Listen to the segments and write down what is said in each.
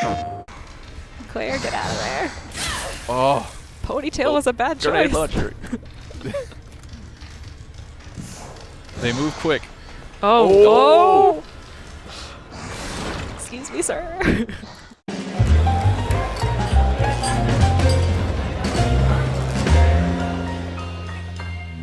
Claire, get out of there. Oh. Ponytail was a bad choice. Launcher. They move quick. Oh. Oh. Excuse me, sir.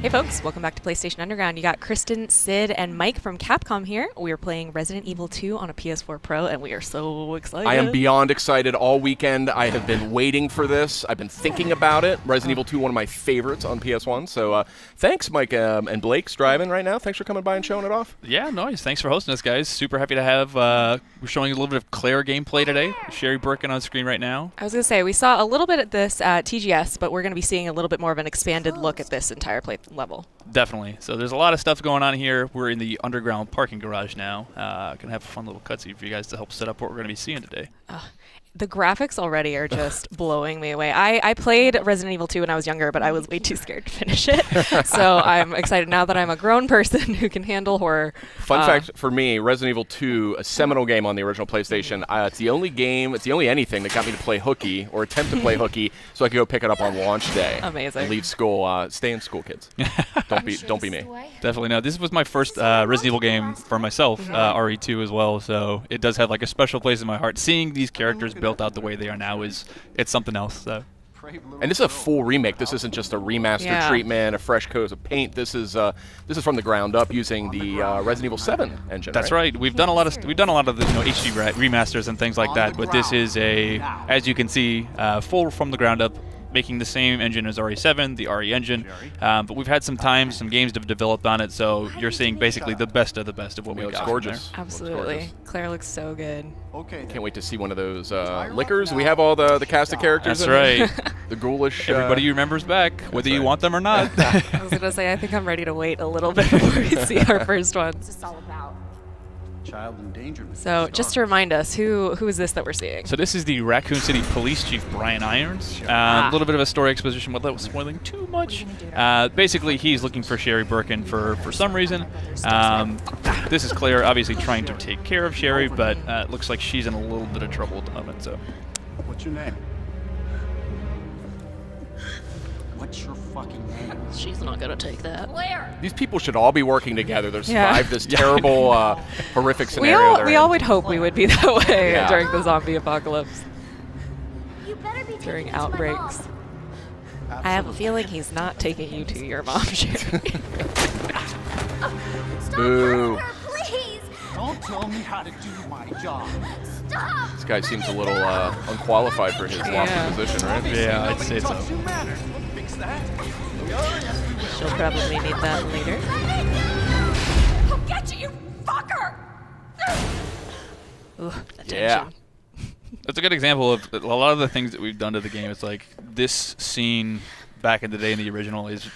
Hey folks, welcome back to PlayStation Underground. You got Kristen, Sid, and Mike from Capcom here. We are playing Resident Evil 2 on a PS4 Pro, and we are so excited. I am beyond excited all weekend. I have been waiting for this. I've been thinking about it. Resident Evil 2, one of my favorites on PS1. So thanks, Mike and Blake's driving right now. Thanks for coming by and showing it off. Yeah, nice. Thanks for hosting us, guys. Super happy to have, we're showing a little bit of Claire gameplay today. Sherry Birkin on screen right now. I was going to say, we saw a little bit at this at TGS, but we're going to be seeing a little bit more of an expanded look at this entire play level. Definitely. So there's a lot of stuff going on here. We're in the underground parking garage now. Gonna have a fun little cutscene for you guys to help set up what we're gonna be seeing today. The graphics already are just blowing me away. I played Resident Evil 2 when I was younger, but I was way too scared to finish it. So I'm excited now that I'm a grown person who can handle horror. Fun fact for me, Resident Evil 2, a seminal game on the original PlayStation. It's the only anything that got me to play hooky or attempt to play hooky so I could go pick it up on launch day. Amazing. And leave school. Stay in school, kids. Don't be me. Definitely no. This was my first Resident Evil game for myself, RE2 as well. So it does have like a special place in my heart. Seeing these characters built out the way they are now it's something else. So. And this is a full remake. This isn't just a remaster treatment, a fresh coat of paint. This is from the ground up using the Resident Evil 7 engine. That's right. We've done a lot of the HD remasters and things like that, but this is as you can see, full from the ground up, making the same engine as RE7, the RE engine. But we've had some games to develop on it, so you're seeing basically the best of what we got. Looks gorgeous. Absolutely. Claire looks so good. Okay. Can't wait to see one of those liquors. We have all the cast of characters. That's right. The ghoulish. Everybody remembers back, whether you want them or not. I was going to say, I think I'm ready to wait a little bit before we see our first one. What's this all about? Child endangerment. So just to remind us, who is this that we're seeing? So this is the Raccoon City Police Chief, Brian Irons. A little bit of a story exposition without spoiling too much. Basically, he's looking for Sherry Birkin for some reason. This is Claire obviously trying to take care of Sherry, but it looks like she's in a little bit of trouble at the moment. So. What's your name? What's your fucking name? She's not going to take that. Claire! These people should all be working together. They survived this terrible, horrific We scenario. all would hope we would be that way during the zombie apocalypse. You better be During outbreaks. I have a feeling he's not taking you to your mom, Sherry. Stop Boo. hurting her, please! Don't tell me how to do my job. Stop! This guy seems a little unqualified for his lofty position, right? Yeah, I'd say so. Fix that. She'll probably need that later. I'll get you, you fucker! Ooh, the Yeah. tension. That's a good example of a lot of the things that we've done to the game. It's like this scene back in the day in the original is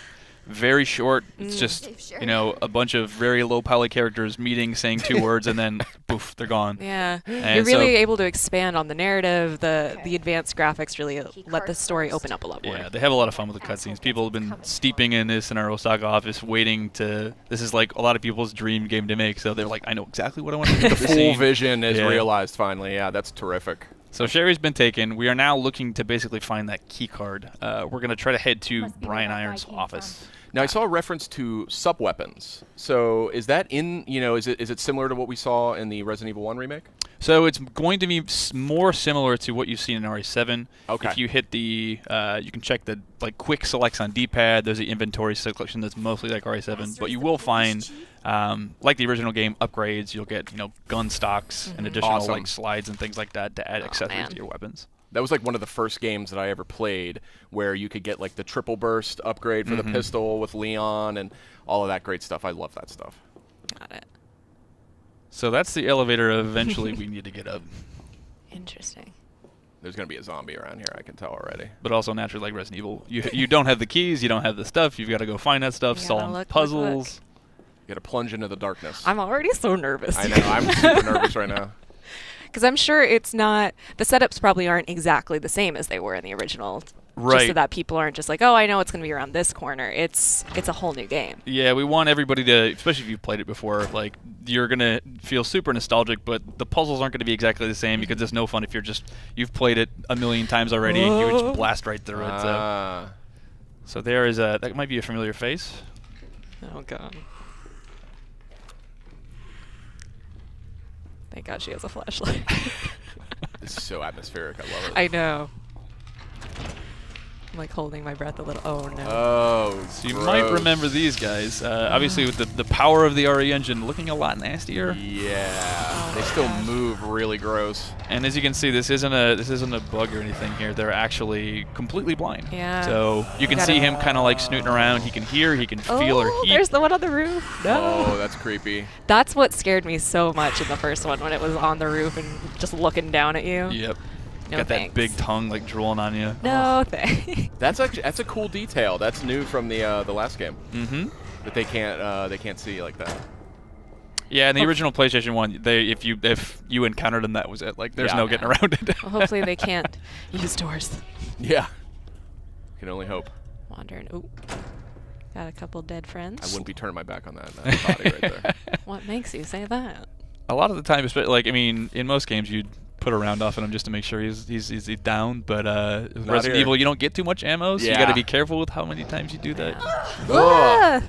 very short. It's just, a bunch of very low poly characters meeting, saying two words, and then poof, they're gone. Yeah, And you're really able to expand on the narrative. The advanced graphics really let the story open up a lot more. Yeah, they have a lot of fun with the cutscenes. People have been steeping in this in our Osaka office, waiting to. This is like a lot of people's dream game to make. So they're like, I know exactly what I want to do. The full vision is realized finally. Yeah, that's terrific. So Sherry's been taken. We are now looking to basically find that key card. We're going to try to head to Brian Irons' office. Now, I saw a reference to sub-weapons. So is that in, is it similar to what we saw in the Resident Evil 1 remake? So it's going to be more similar to what you've seen in RE7. Okay. If you hit the, you can check the quick selects on D-pad. There's the inventory selection that's mostly like RE7, but you will find, like the original game, upgrades. You'll get gun stocks and additional slides and things like that to add accessories to your weapons. That was like one of the first games that I ever played where you could get like the triple burst upgrade for the pistol with Leon and all of that great stuff. I love that stuff. Got it. So that's the elevator eventually we need to get up. Interesting. There's going to be a zombie around here, I can tell already. But also naturally like Resident Evil. You don't have the keys, you don't have the stuff, you've got to go find that stuff, solve puzzles. You got to plunge into the darkness. I'm already so nervous. I know, I'm super nervous right now. Because I'm sure it's not, the setups probably aren't exactly the same as they were in the original Right. Just so that people aren't just like, oh, I know it's going to be around this corner. It's a whole new game. Yeah, we want everybody to, especially if you've played it before, like you're gonna feel super nostalgic, but the puzzles aren't gonna be exactly the same because it's no fun if you've played it a million times already and you would just blast right through it. So there is that might be a familiar face. Oh god. Thank God she has a flashlight. This is so atmospheric. I love it. I know. I'm like holding my breath a little. Oh no. Oh, So you might remember these guys. Obviously, with the power of the RE engine, looking a lot nastier. Yeah, they still move really gross. And as you can see, this isn't a bug or anything here. They're actually completely blind. Yeah. So you can see him kind of like snooting around. He can hear, he can feel her heat. There's the one on the roof. No. Oh, that's creepy. That's what scared me so much in the first one when it was on the roof and just looking down at you. Yep. No Got thanks. that big tongue like drooling on you. No thanks. That's a cool detail. That's new from the last game. Mm-hmm. That they can't see like that. Yeah, in the original PlayStation 1, if you encountered them, that was it. Like, there's no getting around it. Well, hopefully they can't use doors. Yeah. Can only hope. Wandering. Ooh. Got a couple dead friends. I wouldn't be turning my back on that body right there. What makes you say that? A lot of the time, like, I mean, in most games, you'd put a round off on him just to make sure he's down. But Resident here. Evil, you don't get too much ammo, so you Yeah. got to be careful with how many times you do that. Ah!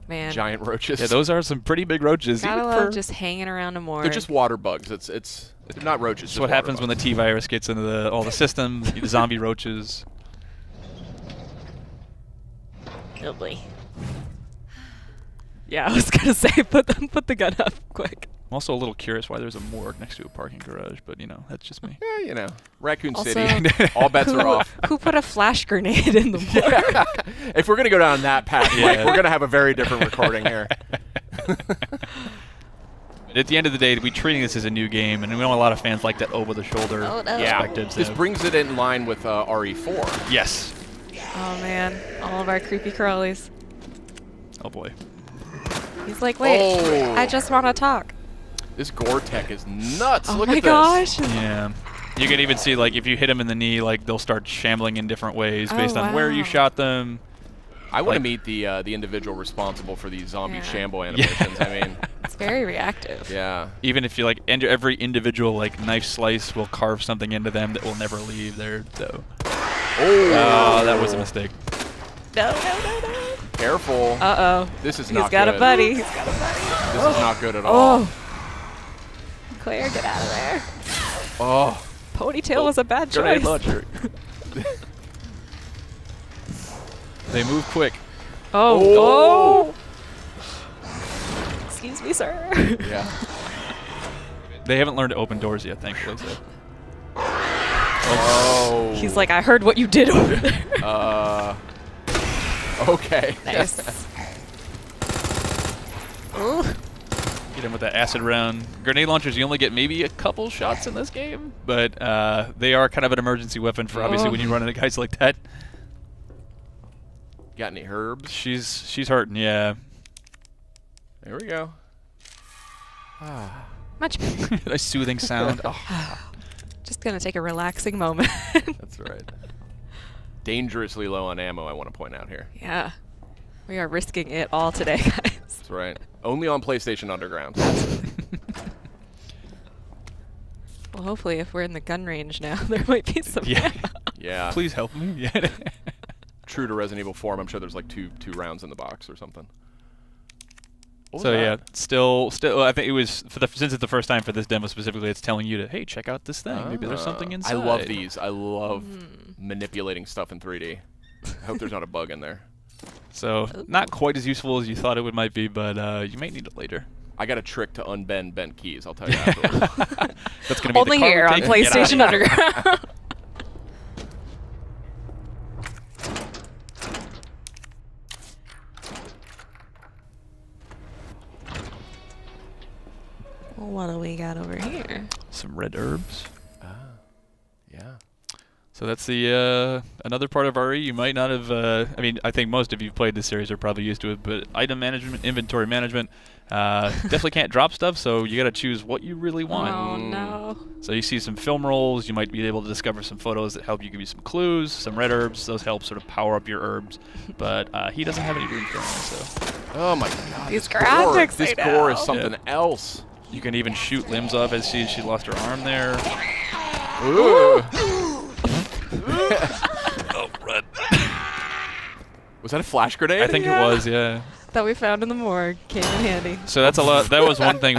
Man. Giant roaches. Yeah, those are some pretty big roaches. Gotta even love for- just hanging around a more. They're just water bugs. It's not roaches. That's what happens when the T-virus gets into all the systems. The zombie roaches. Oh boy. Yeah, I was gonna say put the gun up quick. I'm also a little curious why there's a morgue next to a parking garage, but you know, that's just me. Yeah, you know, Raccoon Also, City. All bets are off. Who put a flash grenade in the morgue? If we're gonna go down that path, Mike, we're gonna have a very different recording here. At the end of the day, we're treating this as a new game, and we know a lot of fans like that over-the-shoulder Oh, no. Yeah, perspective. this so- brings it in line with RE4. Yes. Oh man, all of our creepy crawlies. Oh boy. He's like, wait, Oh. I just want to talk. This gore tech is nuts. Oh Look my at this. gosh. Yeah. You can even see, like, if you hit them in the knee, like, they'll start shambling in different ways Oh, based on where you wow. shot them. I want to Like- meet the individual responsible for these zombie Yeah. shamble animations. I mean, It's very reactive. yeah. Even if you, like, every individual, like, knife slice will carve something into them that will never leave there, so. Oh, That was a mistake. No, no, no, no. Careful. Uh-oh. This is He's not got good. a buddy. He's got a buddy. This is not good at all. Oh. Claire, get out of there. Oh. Ponytail was a bad Grenade choice. launcher. They move quick. Oh. Oh. Excuse me, sir. Yeah. They haven't learned to open doors yet, thankfully. So. Oh. He's like, I heard what you did over there. Okay. Nice. Ooh. Get him with that acid round. Grenade launchers, you only get maybe a couple shots in this game, but they are kind of an emergency weapon for obviously when you run into guys like that. Got any herbs? She's hurting, yeah. There we go. Much better. A soothing sound. Oh. Just gonna take a relaxing moment. That's right. Dangerously low on ammo, I want to point out here. Yeah. We are risking it all today, guys. That's right. Only on PlayStation Underground. Well, hopefully if we're in the gun range now, there might be some Yeah. ammo. Yeah. Please help me. Yeah. True to Resident Evil 4, I'm sure there's like two rounds in the box or something. What was So that? yeah, still, I think it was since it's the first time for this demo specifically, it's telling you to hey, check out this thing. Maybe there's something inside. I love these. I love manipulating stuff in 3D. I hope there's not a bug in there. So not quite as useful as you thought it might be, but you might need it later. I got a trick to unbend bent keys. I'll tell you afterwards. That's gonna be Only the car here we on take and get out of PlayStation here. Underground. Well, what do we got over here? Some red herbs. Yeah. So that's the another part of RE you might not have. I mean, I think most of you played this series are probably used to it, but item management, inventory management, definitely can't drop stuff. So you got to choose what you really want. Oh no. So you see some film rolls. You might be able to discover some photos that help you give you some clues. Some red herbs. Those help sort of power up your herbs. But he doesn't have any room for them. So Oh my god. These this graphics, This I gore is know. something else. you can even shoot limbs off as she lost her arm there. Ooh. Oh, run. Was that a flash grenade? I think it was, yeah. That we found in the morgue came in handy. So that's a lot. That was one thing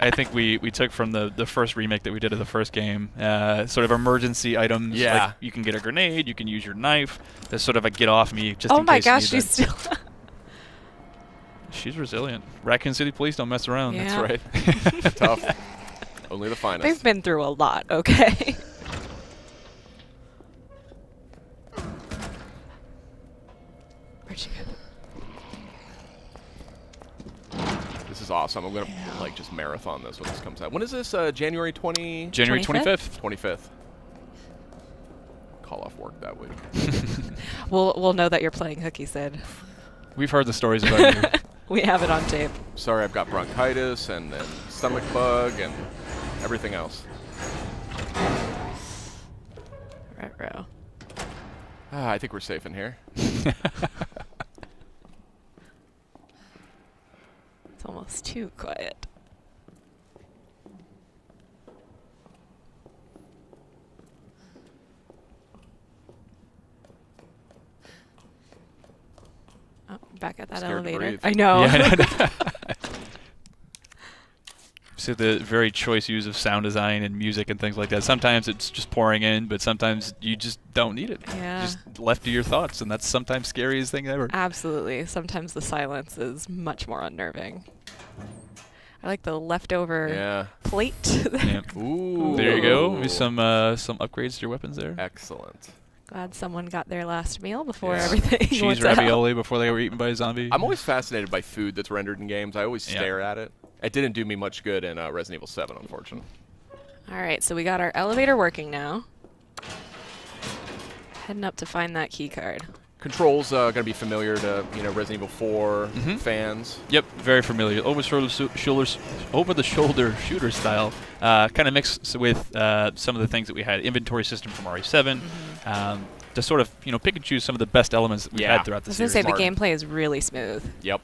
I think we took from the first remake that we did of the first game. Sort of emergency items. Yeah. Like you can get a grenade. You can use your knife. There's sort of a get off me just Oh in my case you gosh, need she's that. still. She's resilient. Raccoon City Police don't mess around. Yeah. That's right. Tough. Only the finest. They've been through a lot. Okay. Where'd she go? This is awesome. I'm gonna like just marathon this when this comes out. When is this? January January 25th? 25th. Call off work that week. We'll know that you're playing hooky, Sid. We've heard the stories about you. We have it on tape. Sorry, I've got bronchitis and stomach bug and everything else. Ruh-roh. I think we're safe in here. It's almost too quiet. Oh, back at that Scared to elevator. breathe. I know. Yeah, I know. So the very choice use of sound design and music and things like that. Sometimes it's just pouring in, but sometimes you just don't need it. Yeah. Just left to your thoughts, and that's sometimes scariest thing ever. Absolutely. Sometimes the silence is much more unnerving. I like the leftover Yeah. plate. Yeah. Ooh. There you go. Maybe some upgrades to your weapons there. Excellent. Glad someone got their last meal before Yeah. everything went Cheese to hell. ravioli before they were eaten by a zombie. I'm always fascinated by food that's rendered in games. I always Yeah. stare at it. It didn't do me much good in Resident Evil 7, unfortunately. All right, so we got our elevator working now. Heading up to find that key card. Controls going to be familiar to Resident Evil 4 fans. Yep, very familiar. Over the shoulder shooter style, kind of mixed with some of the things that we had. Inventory system from RE7, to sort of pick and choose some of the best elements that we Yeah. had throughout the I was gonna series. say the Smart. gameplay is really smooth. Yep.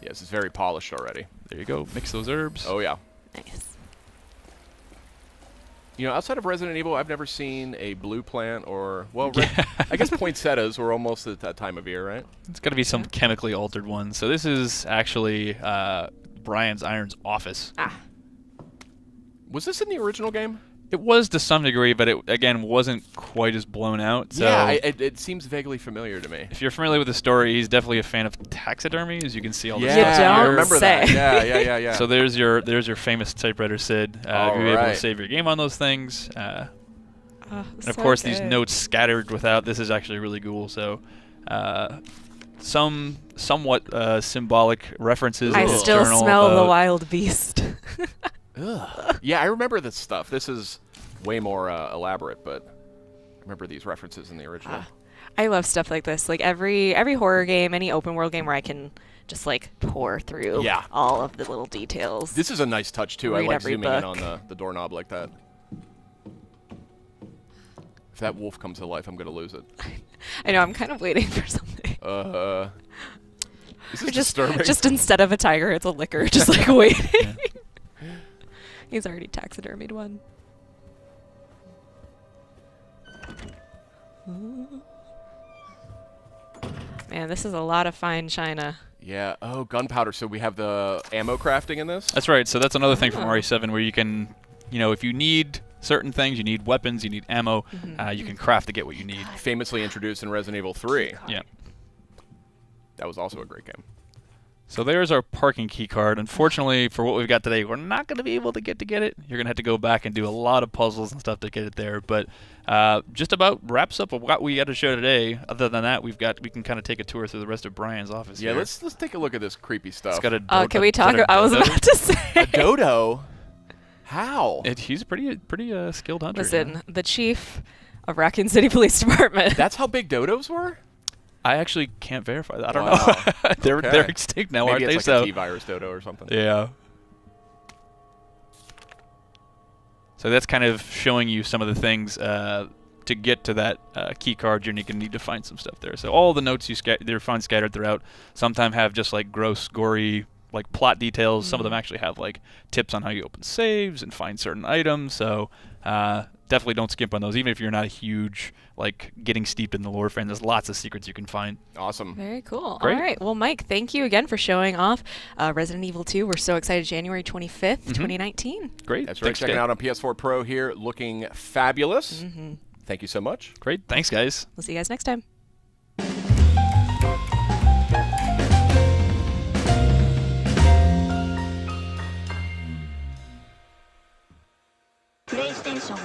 Yes, it's very polished already. There you go. Mix those herbs. Oh yeah. Nice. Outside of Resident Evil, I've never seen a blue plant or I guess poinsettias were almost at that time of year, right? It's got to be some Yeah. chemically altered one. So this is actually Brian's Iron's office. Ah, Was this in the original game? It was to some degree, but it again wasn't quite as blown out. So Yeah, it seems vaguely familiar to me. if you're familiar with the story, he's definitely a fan of taxidermy, as you can see all the Yeah, stuff don't I here. remember say. that. Yeah. So there's your famous typewriter, Sid. All You'll be able to right. save your game on those things. And so of course, these good. notes scattered without. This is actually really cool. So, some somewhat symbolic references. I in his still journal smell the about- wild beast. Ugh. Yeah, I remember this stuff. This is way more elaborate, but I remember these references in the original. I love stuff like this. Like every horror game, any open world game where I can just like pour through Yeah. all of the little details. This is a nice touch too. I Read like every zooming in book. on the doorknob like that. If that wolf comes to life, I'm gonna lose it. I know. I'm kind of waiting for something. This is Just disturbing. instead of a tiger, it's a licker. Just like waiting. He's already taxidermied one. Man, this is a lot of fine china. Yeah. Oh, gunpowder. So we have the ammo crafting in this. That's right. So that's another thing from Oh. RE7 where you can, if you need certain things, you need weapons, you need ammo, you can craft to get what you need. Famously introduced in Resident Evil 3. Yeah. That was also a great game. So there's our parking key card. Unfortunately, for what we've got today, we're not going to be able to get it. You're going to have to go back and do a lot of puzzles and stuff to get it there. But just about wraps up what we got to show today. Other than that, we can kind of take a tour through the rest of Brian's office. Yeah, here. let's take a look at this creepy stuff. It's got a Can we talk? I was about to say. a dodo. How? He's a pretty skilled hunter. Listen, the chief of Raccoon City Police Department. That's how big dodos were? I actually can't verify that. I don't Wow. know. they're Okay. extinct now, Maybe aren't it's they? like So a T-virus dodo or something. yeah. So that's kind of showing you some of the things to get to that key card. You're going to need to find some stuff there. So all the notes you find scattered throughout sometimes have just like gross, gory, like plot details. Some of them actually have like tips on how you open saves and find certain items. So definitely don't skimp on those, even if you're not a huge like getting steeped in the lore fan. There's lots of secrets you can find. Awesome. Very cool. Great. All right. Well, Mike, thank you again for showing off Resident Evil 2. We're so excited. January 25th, 2019. Great. That's right. Thanks, Checking guys. out on PS4 Pro here, looking fabulous. Thank you so much. Great. Thanks, guys. We'll see you guys next time. PlayStation